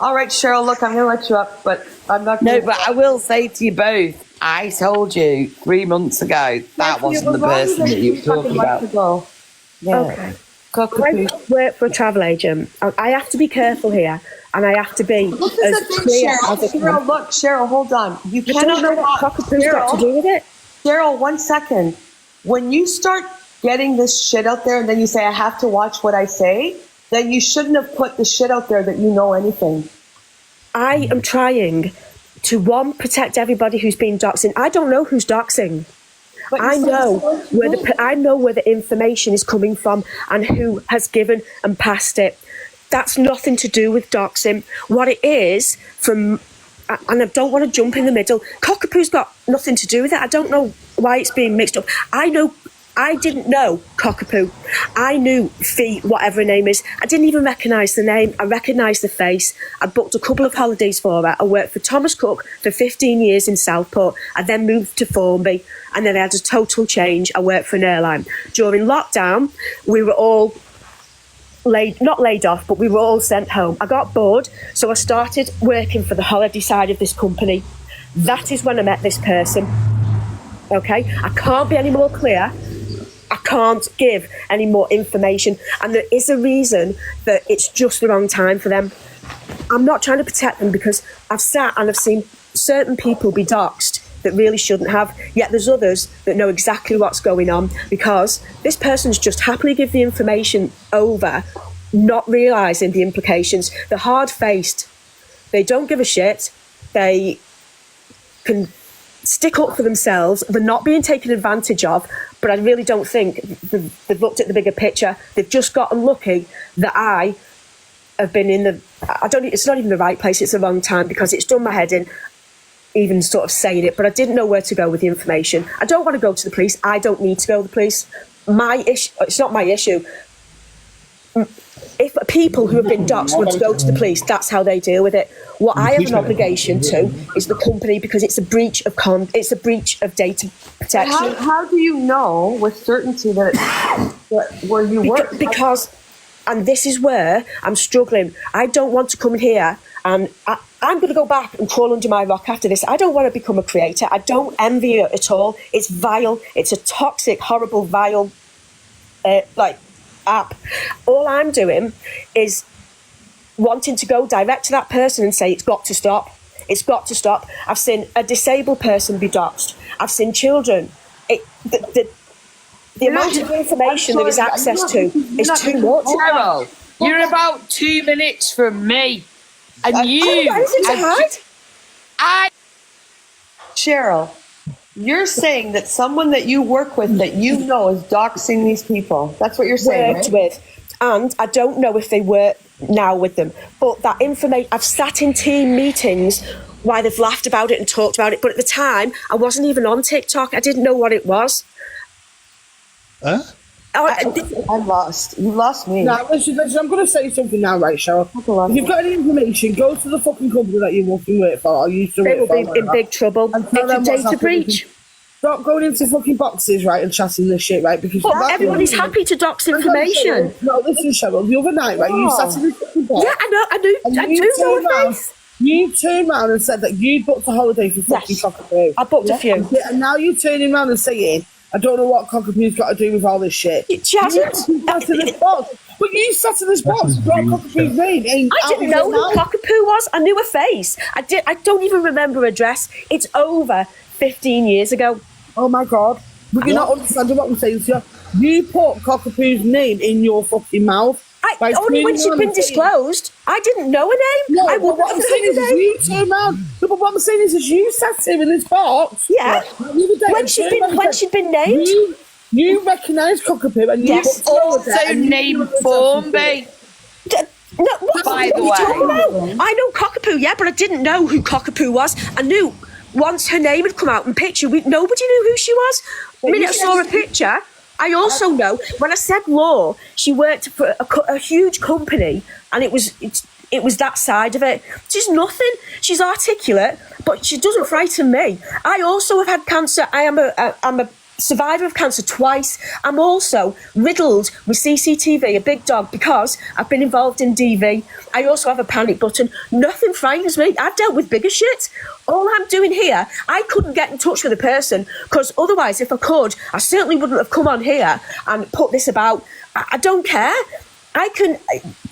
All right, Cheryl, look, I'm going to let you up, but I'm not No, going to... but I will say to you both, I told you 3 months ago that wasn't the person that you were talking about. Yeah. Okay. I work for a travel agent. I have to be careful here, and I have to be as clear as I can. Cheryl, look, Cheryl, hold on. You I don't know what cockapoo's got to do with it. Cheryl, 1 second. When you start getting this shit out there and then you say, I have to watch what I say, then you shouldn't have put the shit out there that you know anything. I am trying to, one, protect everybody who's been doxing. I don't know who's doxing. I know where the information is coming from and who has given and passed it. That's nothing to do with doxing. What it is from, and I don't want to jump in the middle, cockapoo's got nothing to do with it. I don't know why it's being mixed up. I didn't know cockapoo. I knew Fee, whatever her name is. I didn't even recognise the name. I recognised the face. I booked a couple of holidays for her. I worked for Thomas Cook for 15 years in Southport. I then moved to Formby, and then I had a total change. I worked for an airline. During lockdown, we were all not laid off, but we were all sent home. I got bored, so I started working for the holiday side of this company. That is when I met this person. Okay? I can't be any more clear. I can't give any more information, and there is a reason that it's just the wrong time for them. I'm not trying to protect them because I've sat and I've seen certain people be doxed that really shouldn't have, yet there's others that know exactly what's going on because this person's just happily give the information over, not realising the implications. They're hard-faced. They don't give a shit. They can stick up for themselves. They're not being taken advantage of, but I really don't think they've looked at the bigger picture. They've just gotten lucky that I have been in it's not even the right place, it's the wrong time because it's done my head in even sort of saying it, but I didn't know where to go with the information. I don't want to go to the police. I don't need to go to the police. My issue, it's not my issue. If people who have been doxed want to go to the police, that's how they deal with it. What I have an obligation to is the company because it's a breach of data protection. How do you know with certainty that where you work? Because, and this is where I'm struggling. I don't want to come in here and I'm going to go back and crawl under my rock after this. I don't want to become a creator. I don't envy it at all. It's vile. It's a toxic, horrible, vile, app. All I'm doing is wanting to go direct to that person and say it's got to stop. It's got to stop. I've seen a disabled person be doxed. I've seen children. The amount of information there is access to is too much. Cheryl, you're about 2 minutes from me, and Cheryl, you're saying that someone that you work with that you know is doxing these people. That's what you're saying, worked right? with, and I don't know if they work now with them. But that information, I've sat in team meetings why they've laughed about it and talked about it. But at the time, I wasn't even on TikTok. I didn't know what it was. Huh? I'm lost. You lost me. Now, listen, I'm going to say something now, right, Cheryl? If you've got any information, go to the fucking company that you fucking work for or used to work for. They will be in big trouble. It's a data breach. Stop going into fucking boxes, right, and chatting this shit, right? Because everybody's happy to dox information. No, listen, Cheryl, the other night, right, you sat in this fucking box. Yeah, I do know a face. You turned around and said that you booked a holiday for fucking cockapoo. I booked a few. And now you're turning around and saying, I don't know what cockapoo's got to do with all this shit. She hasn't. Sat in this box. But you sat in this box, brought cockapoo's name. I didn't know who cockapoo was. I knew her face. I don't even remember her dress. It's over 15 years ago. Oh my God. But you're not understanding what I'm saying to you. You put cockapoo's name in your fucking mouth. Only when she'd been disclosed. I didn't know her name. No, but what I'm saying is you turned around. No, but what I'm saying is you sat here in this box. Yeah. When she'd been named. You recognised cockapoo and you also named Formby. No, what by the way. Talking about? I know cockapoo, yeah, but I didn't know who cockapoo was. I knew once her name had come out in picture, nobody knew who she was. The minute I saw a picture. I also know, when I said law, she worked for a huge company, and it was that side of it. She's nothing. She's articulate, but she doesn't frighten me. I also have had cancer. I'm a survivor of cancer twice. I'm also riddled with CCTV, a big dog, because I've been involved in DV. I also have a panic button. Nothing frightens me. I've dealt with bigger shit. All I'm doing here, I couldn't get in touch with a person, because otherwise, if I could, I certainly wouldn't have come on here and put this about. I don't care.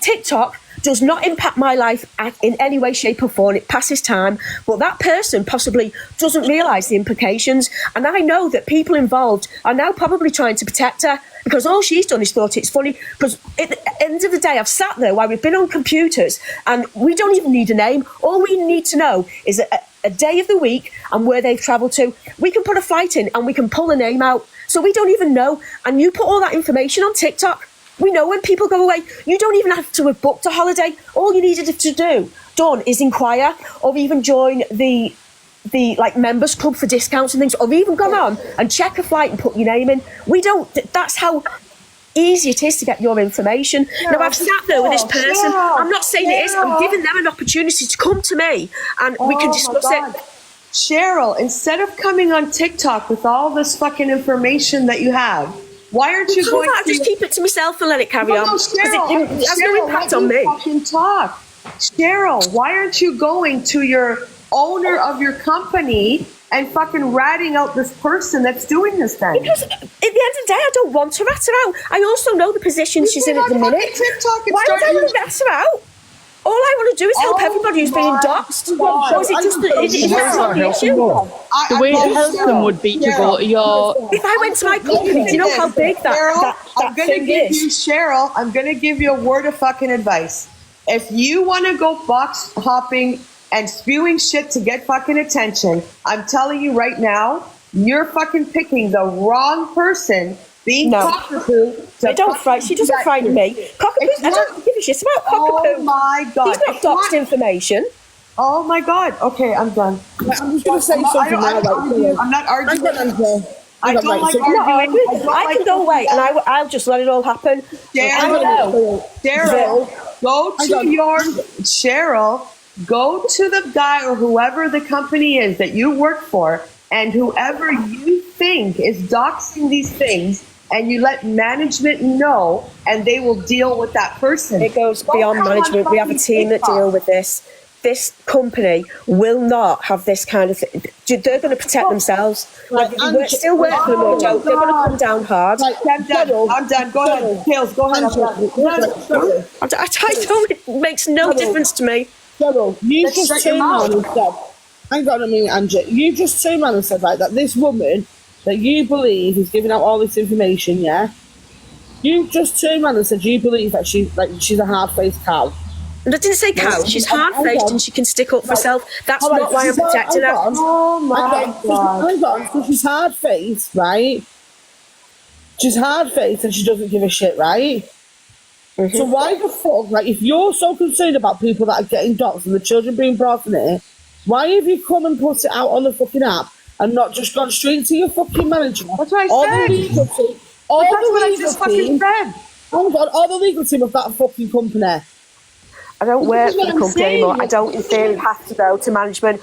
TikTok does not impact my life in any way, shape or form. It passes time, but that person possibly doesn't realise the implications. And I know that people involved are now probably trying to protect her, because all she's done is thought it's funny. Because at the end of the day, I've sat there while we've been on computers, and we don't even need a name. All we need to know is a day of the week and where they've travelled to. We can put a flight in and we can pull a name out. So we don't even know. And you put all that information on TikTok. We know when people go away. You don't even have to have booked a holiday. All you needed to done is inquire, or even join the like members club for discounts and things, or even gone on and check a flight and put your name in. We don't. That's how easy it is to get your information. Now, I've sat there with this person. I'm not saying it is. I'm giving them an opportunity to come to me and we can discuss it. Cheryl, instead of coming on TikTok with all this fucking information that you have, why aren't you going to just keep it to myself and let it carry on? Cheryl, it has no impact on me. Fucking talk. Cheryl, why aren't you going to your owner of your company and fucking ratting out this person that's doing this then? Because at the end of the day, I don't want to rat her out. I also know the position she's in at the minute. Why would I want to rat her out? All I want to do is help everybody who's being doxxed. Or is it just the issue? The way to help them would be to go to your... If I went to my company, do you know how big that thing is? Cheryl, I'm going to give you a word of fucking advice. If you want to go box hopping and spewing shit to get fucking attention, I'm telling you right now, you're fucking picking the wrong person. Being cockapoo. She doesn't frighten me. Cockapoo, I don't give a shit about cockapoo. Oh my God. He's not doxed information. Oh my God. Okay, I'm done. I'm just going to say something now. I'm not arguing. I don't like arguing. I can go away and I'll just let it all happen. Cheryl, go to the guy or whoever the company is that you work for, and whoever you think is doxing these things, and you let management know, and they will deal with that person. It goes beyond management. We have a team that deal with this. This company will not have this kind of thing. They're going to protect themselves. Like, still work for them or don't. They're going to come down hard. I'm done. Go ahead. Tails, go ahead. It makes no difference to me. Cheryl, you just turned around and said, hang on a minute, Angie. You just turned around and said, right, that this woman that you believe is giving out all this information, yeah? You just turned around and said you believe that she's a hard-faced cow. And I didn't say cow. She's hard-faced and she can stick up for herself. That's not why I'm protecting her. Oh my God. Hang on, so she's hard-faced, right? She's hard-faced and she doesn't give a shit, right? Mm-hmm. So why the fuck, like, if you're so concerned about people that are getting doxxed and the children being brought in here, why have you come and put it out on the fucking app and not just gone straight to your fucking manager? That's what I said. All the legal team of that fucking company. I don't work for the company anymore. I don't, in theory, have to go to management.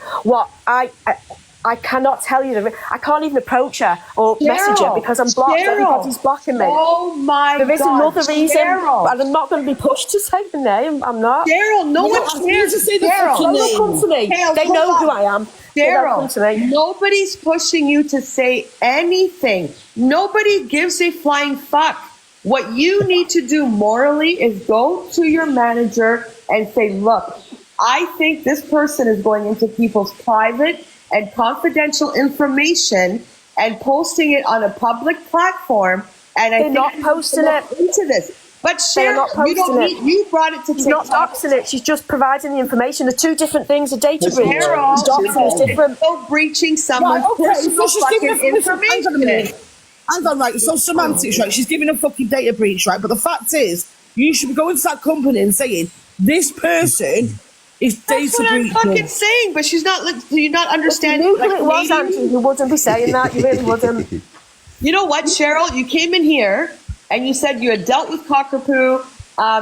I cannot tell you. I can't even approach her or message her because I'm blocked. Everybody's blocking me. Oh my God. There is another reason, and I'm not going to be pushed to say the name. I'm not. Cheryl, no one cares to say the fucking name. Come to me. They know who I am. Cheryl, nobody's pushing you to say anything. Nobody gives a flying fuck. What you need to do morally is go to your manager and say, look, I think this person is going into people's private and confidential information and posting it on a public platform. And they're not posting it into this. But Cheryl, you brought it to TikTok. She's not doxing it. She's just providing the information. They're two different things. A data breach. Doxing is different. It's so breaching someone's personal fucking information. Hang on, right, so semantics, right, she's giving a fucking data breach, right, but the fact is, you should be going to that company and saying, this person is data breaching. That's what I'm fucking saying, but she's not, do you not understand? If you knew who it was, Andrew, you wouldn't be saying that, you really wouldn't. You know what, Cheryl, you came in here, and you said you had dealt with Cockapoo,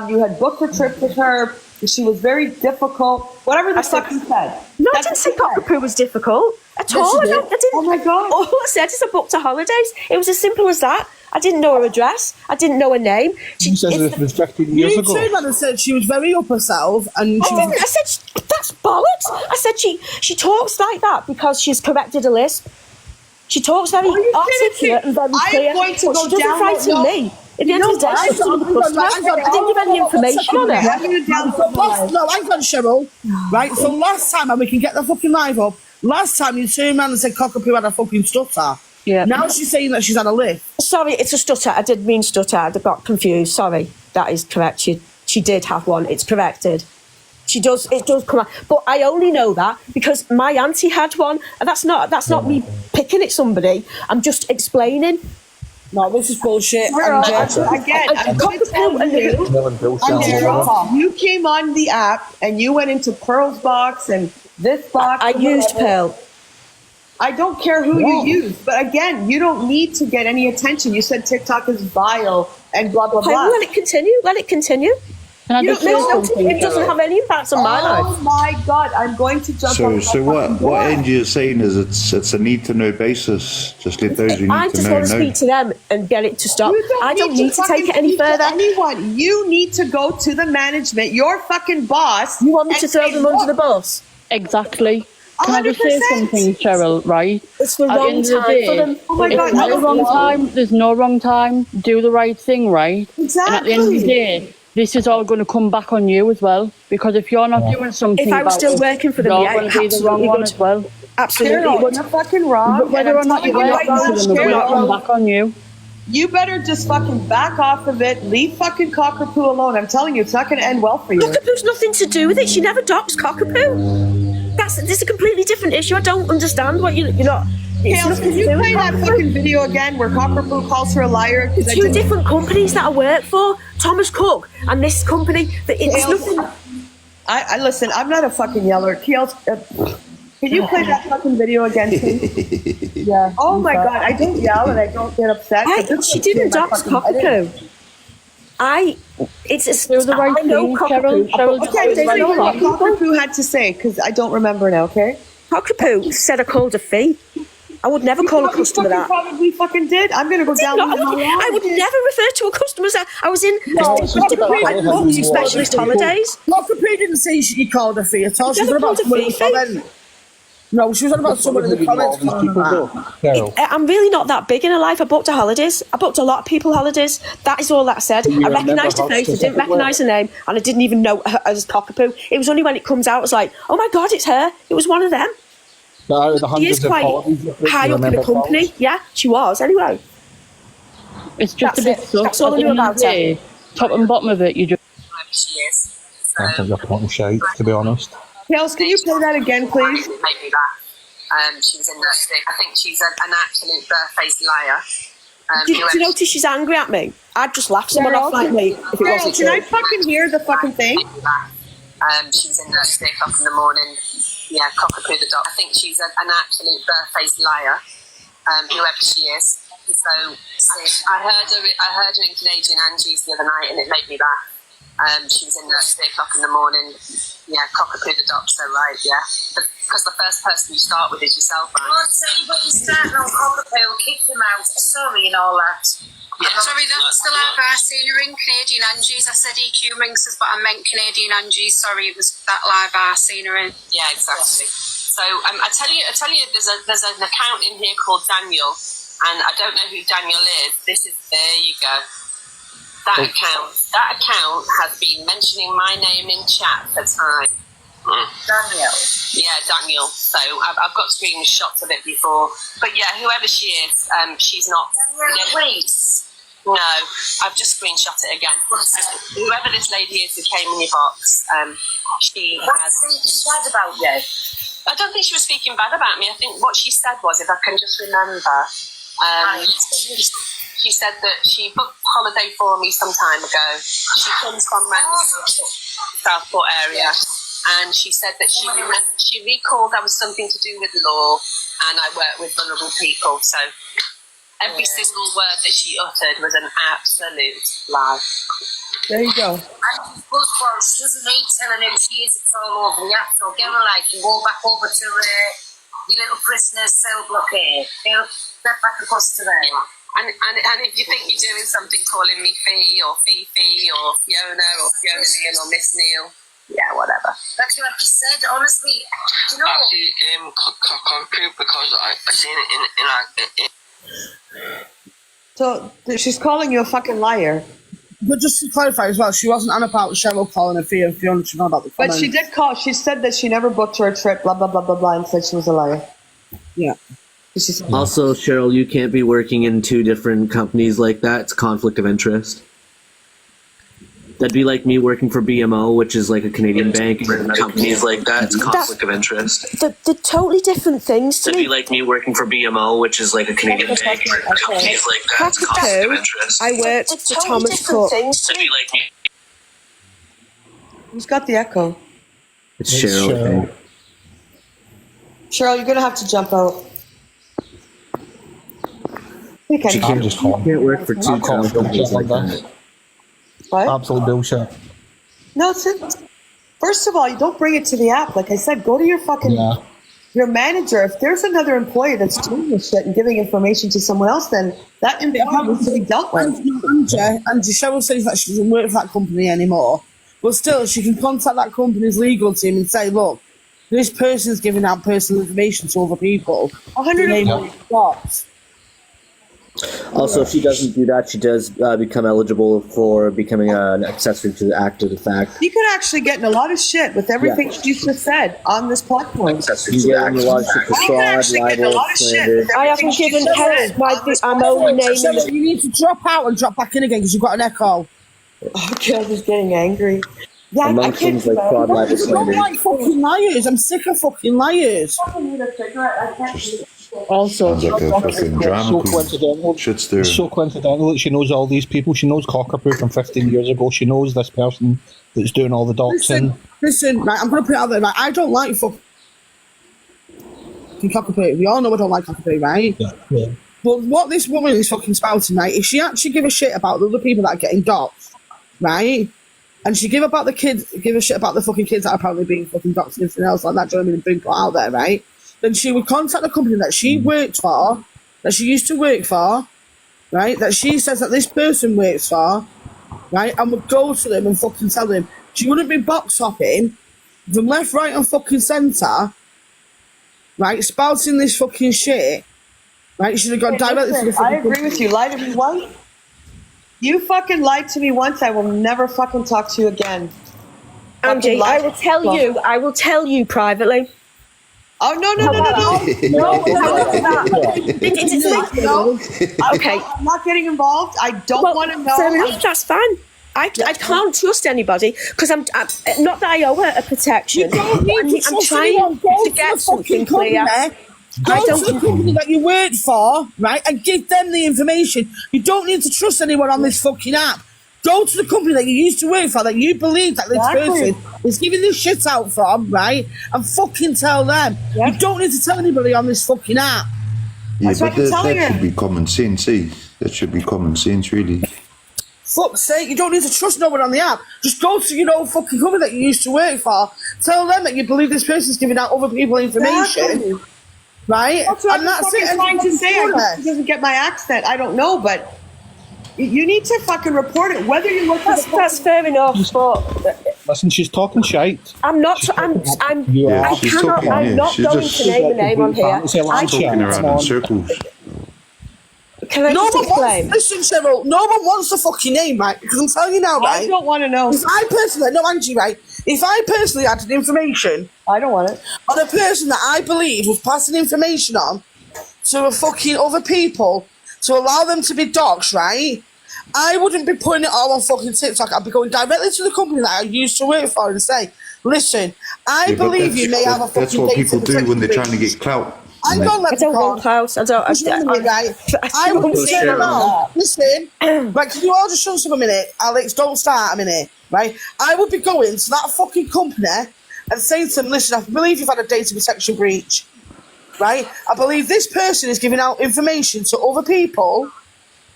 you had booked a trip with her, she was very difficult, whatever the fuck you said. No, I didn't say Cockapoo was difficult. At Yes, all. you I did. didn't. Oh my God. All I said is I booked her holidays. It was as simple as that. I didn't know her address. I didn't know her name. You said it's it was 15 years You ago. turned around and said she was very up herself, and she was. I said, that's bollocks. I said, she talks like that because she's corrected a lisp. She talks very articulate and very I am clear. going to but go she doesn't down frighten no. me. At the end of the day, I she's still the got- customer. I didn't give any information on her. I'm going to down No, hang on, Cheryl. Right, so last time, and we can get the fucking live up, last time you turned around and said Cockapoo had a fucking stutter. Yeah. Now she's saying that she's had a lift. Sorry, it's a stutter. I did mean stutter. I got confused. Sorry. That is correct. She did have one. It's corrected. It does come out. But I only know that because my auntie had one. And that's not me picking at somebody. I'm just explaining. No, this is bullshit. Girl, And, again, I'm going to tell and you, Bill you came on the app and you went into Pearl's box and this box. I and used whatever. Pearl. I don't care who you use, but again, you don't need to get any attention. You said TikTok is vile and blah blah Okay, blah. let it continue. Let it continue. Can I You just don't say know something, it doesn't Cheryl? have any impact on my life. Oh my God, I'm going to jump on So my what fucking door. Angie is saying is it's a need to know basis. Just let those who I need to just know want to know. speak to them and get it to stop. You I don't need to fucking take it any speak to further. Anyone, you need to go to the management, your fucking boss. You want me to and throw say, them under the "Look, bus? Exactly. Can I just say 100%. something, Cheryl, right? It's the At the wrong end of the time day, for them. Oh my God, There's no wrong time. There's no wrong time. Do the right thing, right? And at the end of the Exactly. day, this is all going to come back on you as well. Because if you're not doing something If I was about still it, working for them, you're yeah, going to be the wrong absolutely one would. as well. Absolutely, it Cheryl, would. you're fucking wrong. But whether and or I'm not you're telling you working right for now, them, it will Cheryl, come back on you. you better just fucking back off of it. Leave fucking Cockapoo alone. I'm telling you, it's not going to end well for you. Cockapoo's nothing to do with it. She never docks Cockapoo. This is a completely different issue. I don't understand what you're not. It's Kales, nothing can to you do with play that Cockapoo. fucking video again where Cockapoo calls her a liar? 'Cause I Two didn't- different companies that I work for, Thomas Cook and this company. That it's Kales, nothing. I listen. I'm not a fucking yeller. Kales, can you play that fucking video again, please? yeah. Oh my God, I don't yell and I don't get upset. but this She is didn't my dox fucking edit. Cockapoo. It's Do the right I know thing, Cockapoo. Cheryl. Cheryl, just Okay, do the so right you know what thing. Cockapoo had to say because I don't remember now. Okay. Cockapoo said I called a fee. I would never call a customer that. Probably fucking did. I'm gonna go down. I would never refer to a customer as I was in Cockapoo booked specialist holidays. Cockapoo didn't say she called a fee at all. She was Never on about called a someone in the fee. comment. No, she was on about someone in the comments. calling her that. Carol, I'm really not that big in her life. I booked her holidays. I booked a lot of people holidays. That is all that said. you I recognised her remember how face. I didn't specific recognise her name, and I didn't even know her as Cockapoo. It was only when it comes out, I was like, oh my God, it's her. It was one of them. out of the She hundreds is of quite policies, do you high up in remember the company. policies? Yeah, she was. Anyway, It's just That's a bit it. stuff. That's all I At the knew end of about the her. day, top and bottom of it, you just I think you're pointing shite, to be honest. Kales, can you play that again, please? It made me laugh. She was in that stick. I think she's an absolute barefaced liar. did you notice she's angry at me? I'd just laugh someone off like me if it Cheryl, wasn't can I true. fucking hear the fucking thing? She was in that stick up in the morning. Yeah, Cockapoo the dog. I think she's an absolute barefaced liar. Whoever she is. So I heard her in Canadian Angie's the other night, and it made me laugh. She was in that stick up in the morning. Yeah, Cockapoo the doctor, right? Yeah, because the first person you start with is yourself, right? God, so anybody starting on Cockapoo, kick them out. Sorry and all that. Yeah. Sorry, that's the live bar scenery in Canadian Angie's. I said EQ Minxes, but I meant Canadian Angie's. Sorry, it was that live bar scenery. Yeah, exactly. So I tell you, there's an account in here called Daniel, and I don't know who Daniel is. There you go. That account has been mentioning my name in chat for time. Daniel. Yeah, Daniel. So I've got screenshots of it before. But yeah, whoever she is, she's not. Daniel Weiss. No, I've just screenshot it again. Whoever this lady is who came in your box, she has. What's bad about you? I don't think she was speaking bad about me. I think what she said was, if I can just remember, she said that she booked a holiday for me some time ago. She comes from around the Southport area. And she said that she recalled that was something to do with law, and I work with vulnerable people. So every single word that she uttered was an absolute lie. There you go. And she's good for she doesn't need telling who she is, it's all over the app. So get her like and go back over to You little prisoners, cell blockade. Get back across to them. And if you think you're doing something, calling me Fee or Fifi or Fiona Neal or Miss Neal, yeah, whatever. That's what I just said. Honestly, you know. Actually, concrete because I seen it in So she's calling you a fucking liar. But just to clarify as well, she wasn't on about Cheryl calling her Fiona. She know about the comment. But she did call. She said that she never booked her a trip, blah, blah, blah, blah, blah, and said she was a liar. Yeah. Also, Cheryl, you can't be working in 2 different companies like that. It's conflict of interest. That'd be like me working for BMO, which is like a Canadian bank, and companies like that. It's conflict of interest. They're totally different things to That'd me. be like me working for BMO, which is like a Canadian bank, and companies like that. It's conflict of interest. I worked for Thomas Cook. That'd be like me. Who's got the echo? It's Cheryl. I think. Cheryl, you're going to have to jump out. You She can't just call. Can't work for 2 companies like that. What? Absolute bullshit. No, first of all, you don't bring it to the app. Like I said, go to your fucking your manager. If there's another employee that's doing this shit and giving information to someone else, then that employee needs to be dealt with. And Cheryl says that she doesn't work for that company anymore. But still, she can contact that company's legal team and say, look, this person's giving out personal information to other people. 100%. Also, if she doesn't do that, she does become eligible for becoming an accessory to the act of the fact. You could actually get in a lot of shit with everything she just said on this platform. You get in a lot of shit for fraud, libel, slander. I haven't given her I'm only naming. You need to drop out and drop back in again because you've got an echo. Oh, God, is getting angry. Yeah, Among I can't things do like that. fraud, libel, I don't slander. like fucking liars. I'm sick of fucking liars. Also, Sounds like a fucking drama So queen. coincidental. Shit's there. It's so coincidental that she knows all these people. She knows Cockapoo from 15 years ago. She knows this person that's doing all the doxing. Listen, right, I'm going to put it out there, right, I don't like fucking Cockapoo. We all know I don't like Cockapoo, right? Yeah. But what this woman is fucking spouting, right, if she actually give a shit about the other people that are getting doxed, right, and she give a shit about the fucking kids that are apparently being fucking doxed and everything else like that, do you know what I mean, and being put out there, right, then she would contact the company that she worked for, that she used to work for, right, that she says that this person works for, right, and would go to them and fucking tell them. She wouldn't be box hopping from left, right, and fucking centre, right, spouting this fucking shit, right, you should have gone directly to the fucking I agree with you. Lie to me once. You fucking lied to me once, I will never fucking talk to you again. Andy, I will tell you privately. Oh, no. Okay. I'm not getting involved. I don't want to know. Fair enough, that's fine. I can't trust anybody because I'm not that I owe her a protection. You don't need to I'm trust trying anyone. Go to get something clear. Go to the company that you worked for, right, and give them the information. You don't need to trust anyone on this fucking app. Go to the company that you used to work for, that you believe that this person is giving this shit out from, right, and fucking tell them. You don't need to tell anybody on this fucking app. Yeah, but that should be common sense, eh? That should be common sense, really. Fuck's sake, you don't need to trust no one on the app. Just go to your own fucking company that you used to work for. Tell them that you believe this person's giving out other people information. Right? That's what and that's it. I'm trying to say. He doesn't get my accent. I don't know, but you need to fucking report it. Whether you look at that's fair enough. But Listen, she's talking shite. I'm not. I'm she's not She's going just to name a name on here. talking around in circles. Can I just explain? Listen, Cheryl, no one wants the fucking name, right? Because I'm telling you now, right? I don't want to know. If I personally, no, Angie, right? If I personally had information, I don't want it, on a person that I believe was passing information on to a fucking other people to allow them to be doxxed, right? I wouldn't be putting it all on fucking TikTok. I'd be going directly to the company that I used to work for and say, listen, I believe you may have a fucking That's what people do when they're trying to get clout. I don't want clout. I don't would turn around. Listen, right, can you all just shut up a minute? Alex, don't start a minute, right? I would be going to that fucking company and saying to them, listen, I believe you've had a data protection breach, right? I believe this person is giving out information to other people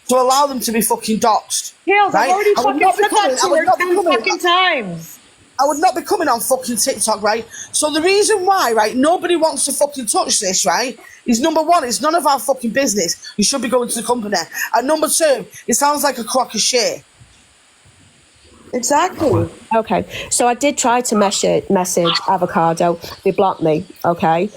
to allow them to be fucking doxxed. Hales, right? I've already fucking said that to her 10 fucking times. I would not be coming on fucking TikTok, right? So the reason why, right, nobody wants to fucking touch this, right, is number one, it's none of our fucking business. You should be going to the company. And number two, it sounds like a crock of shit. Exactly. Okay, so I did try to message Avocado. They blocked me, okay?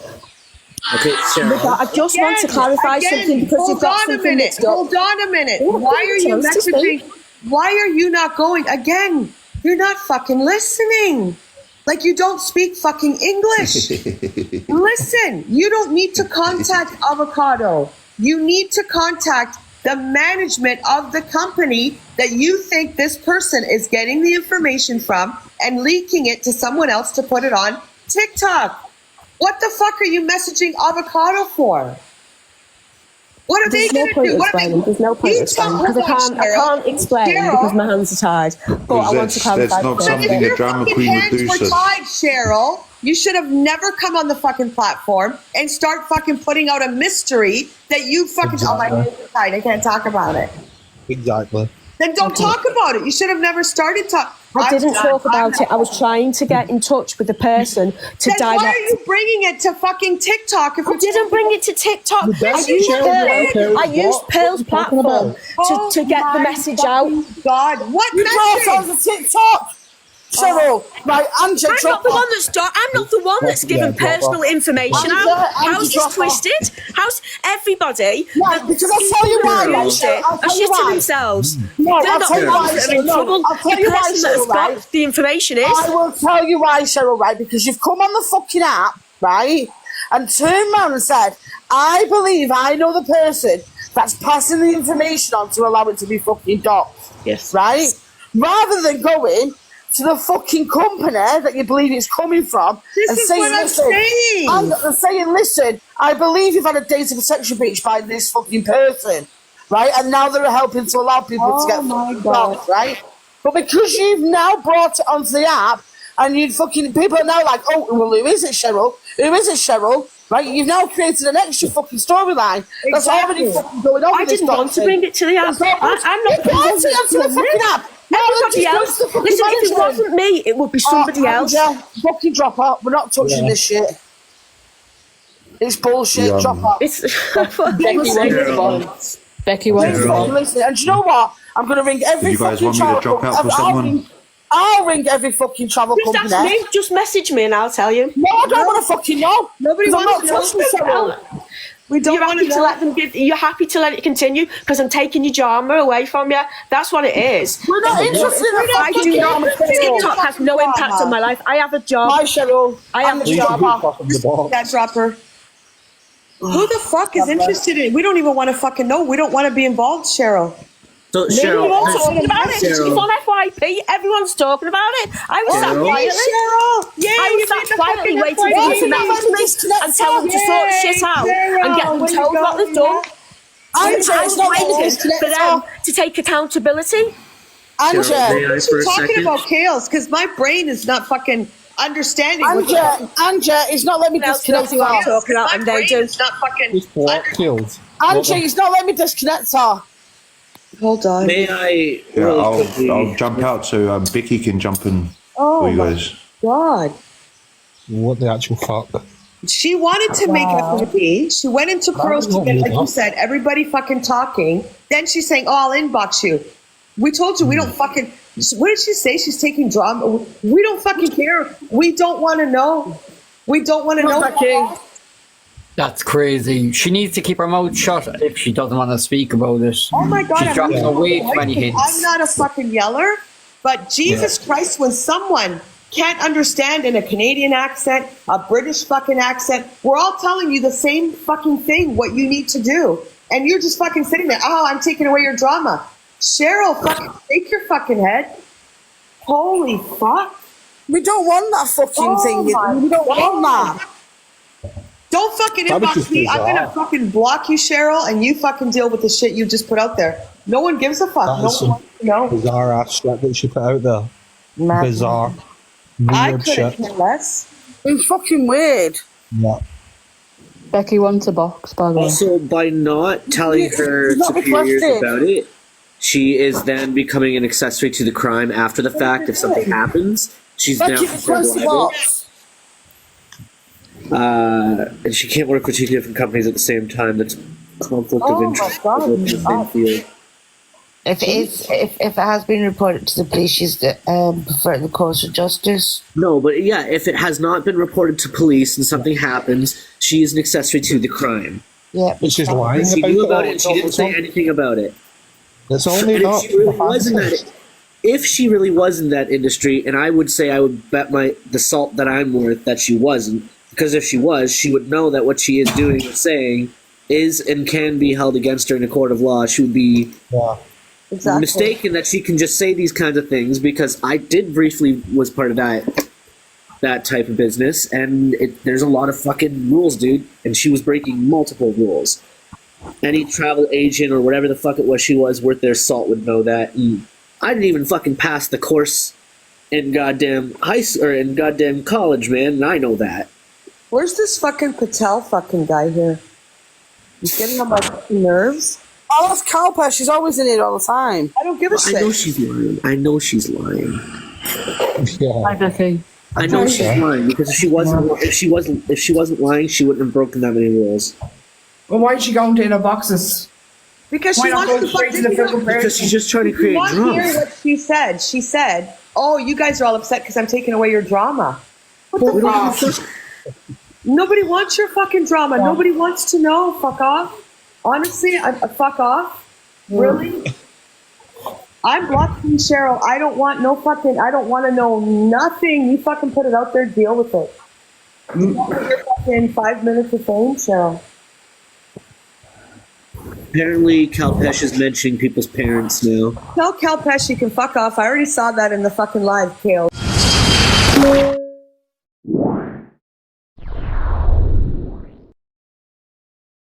Okay, Sarah. I just want to clarify something because you've got something mixed up. Hold on a minute. Oh, Why are you chance to speak. messaging? Why are you not going? Again, you're not fucking listening. Like you don't speak fucking English. Listen, you don't need to contact Avocado. You need to contact the management of the company that you think this person is getting the information from and leaking it to someone else to put it on TikTok. What the fuck are you messaging Avocado for? What are they going to do? There's no point explaining because I can't explain because my hands are tied. But I want to clarify. That's not something a drama queen would do. Hands were tied, Cheryl. You should have never come on the fucking platform and start fucking putting out a mystery that you fucking. Exactly. Oh, my hands are tied. I can't talk about it. Exactly. Then don't talk about it. You should have never started talking. I didn't talk about it. I was trying to get in touch with the person to then direct. why are you bringing it to fucking TikTok? If I didn't bring it to TikTok. I used Pearl's platform to get the message out. God, what You message? brought on the TikTok. Cheryl, right, Angela, I'm not the one that's giving personal information out. How's this twisted? How's everybody? Right, because I'll tell you why. Are shitting themselves. No, They're I'll not tell the you ones why. that are in trouble. I'll tell The you why, person that has Cheryl, right? got the information is. I will tell you why, Cheryl, right? Because you've come on the fucking app, right, and turned around and said, I believe I know the person that's passing the information on to allow it to be fucking docked. Yes. Right? Rather than going to the fucking company that you believe it's coming from and is saying, what I'm listen, saying. and saying, listen, I believe you've had a data protection breach by this fucking person, right? And now they're helping to allow people to get my fucking God. docked, right? But because you've now brought it onto the app and you fucking, people are now like, oh, well, who is it, Cheryl? Who is it, Cheryl? Right? You've now created an extra fucking storyline that's already fucking going on. I didn't want to bring it to the app. I'm not brought it onto the fucking app. Everybody else. Listen, if it wasn't me, it would be somebody else. Fucking drop out. We're not touching this shit. It's bullshit. Drop out. It's Becky wants to go. Listen, and do you know what? I'm going to ring every You guys fucking want me to travel drop out for someone? I'll ring every fucking travel Just company. ask me. Just message me and I'll tell you. No, I don't want to fucking know. Nobody 'Cause I'm wants not to know. touching Cheryl. We don't You're want happy to to know. let them give. You're happy to let it continue because I'm taking your drama away from you. That's what it is. We're not interested in the I do fucking not. drama. TikTok has no impact on my life. I have a job. Bye, Cheryl. I have a Please job. put back on the box. That dropper. Who the fuck is interested in it? We don't even want to fucking know. We don't want to be involved, Cheryl. So, Everyone's Cheryl, talking about it. It's Cheryl. on FYP. Everyone's talking about it. I was sat Cheryl. quietly. Cheryl! Yay, I you was made sat the quietly fucking waiting for you to FYP. message me and tell them to sort shit out and get them Way to told go, what they've done. I was waiting for them to take accountability. Angela, May I What for are a you talking second? about, Kales? Because my brain is not fucking understanding. what the fuck- Angela, it's not letting me Else knows disconnect who I'm her. talking about, My and they brain do. is not fucking. What killed? Angela, it's not letting me disconnect her. Hold on. May I? Yeah, really quickly- I'll jump out so Vicky can jump in for you guys. God. What the actual fuck? She wanted to make FYP. She went into Pearl's to get, like you said, everybody fucking talking. Then she's saying, oh, I'll inbox you. We told you we don't fucking. What did she say? She's taking drama. We don't fucking care. We don't want to know. We don't want to know. That's crazy. She needs to keep her mouth shut if she doesn't want to speak about it. Oh my God. She's dropping way too many hints. I'm not a fucking yeller, but Jesus Christ, when someone can't understand in a Canadian accent, a British fucking accent, we're all telling you the same fucking thing, what you need to do. And you're just fucking sitting there, oh, I'm taking away your drama. Cheryl, fucking shake your fucking head. Holy fuck. We don't want that fucking thing. We don't want that. Don't fucking That was inbox just me. I'm bizarre. gonna fucking block you, Cheryl, and you fucking deal with the shit you just put out there. No one gives a fuck. That No is one some wants to know. bizarre ass shit that she put out there. Bizarre. I Weird couldn't shit. care less. It's fucking weird. Yeah. Becky wants a box, by the way. Also, by not telling her She's not superiors requested. about it, she is then becoming an accessory to the crime after the fact. If something happens, She's Becky, now considered request the liable. box. And she can't work for two different companies at the same time. That's conflict of interest. God. Both in the same field. If it has been reported to the police, she's preferring the course of justice. No, but yeah, if it has not been reported to police and something happens, she is an accessory to the crime. Yeah, But she's lying She about knew it. about it and she didn't say anything about it. It's only And not. if she really was in that industry, and I would say I would bet the salt that I'm worth that she wasn't, because if she was, she would know that what she is doing and saying is and can be held against her in a court of law. She would be mistaken that she can just say these kinds of things, because I did briefly was part of that type of business, and there's a lot of fucking rules, dude, and she was breaking multiple rules. Any travel agent or whatever the fuck it was she was worth their salt would know that. And I didn't even fucking pass the course in goddamn in goddamn college, man, and I know that. Where's this fucking Patel fucking guy here? He's getting on my fucking nerves. Oh, that's Cowper. She's always in it all the time. I don't give a shit. I know she's lying. I know she's lying. Hi, Becky. I know she's lying, because if she wasn't lying, she wouldn't have broken that many rules. Well, why is she going to inner boxes? Because Why she not wants go to straight to the fucking physical Because she's just trying to You create want to drama. hear what she said? She said, "Oh, you guys are all upset because I'm taking away your drama." What the fuck? Nobody wants your fucking drama. Yeah. Nobody wants to know. Fuck off. Honestly, fuck off. Really? I'm blocking Cheryl. I don't want no fucking. I don't want to know nothing. You fucking put it out there. Deal with it. You want your fucking 5 minutes of fame, Cheryl. Apparently, Kalpesh is mentioning people's parents now. Tell Cal Pesci can fuck off. I already saw that in the fucking live, Kale.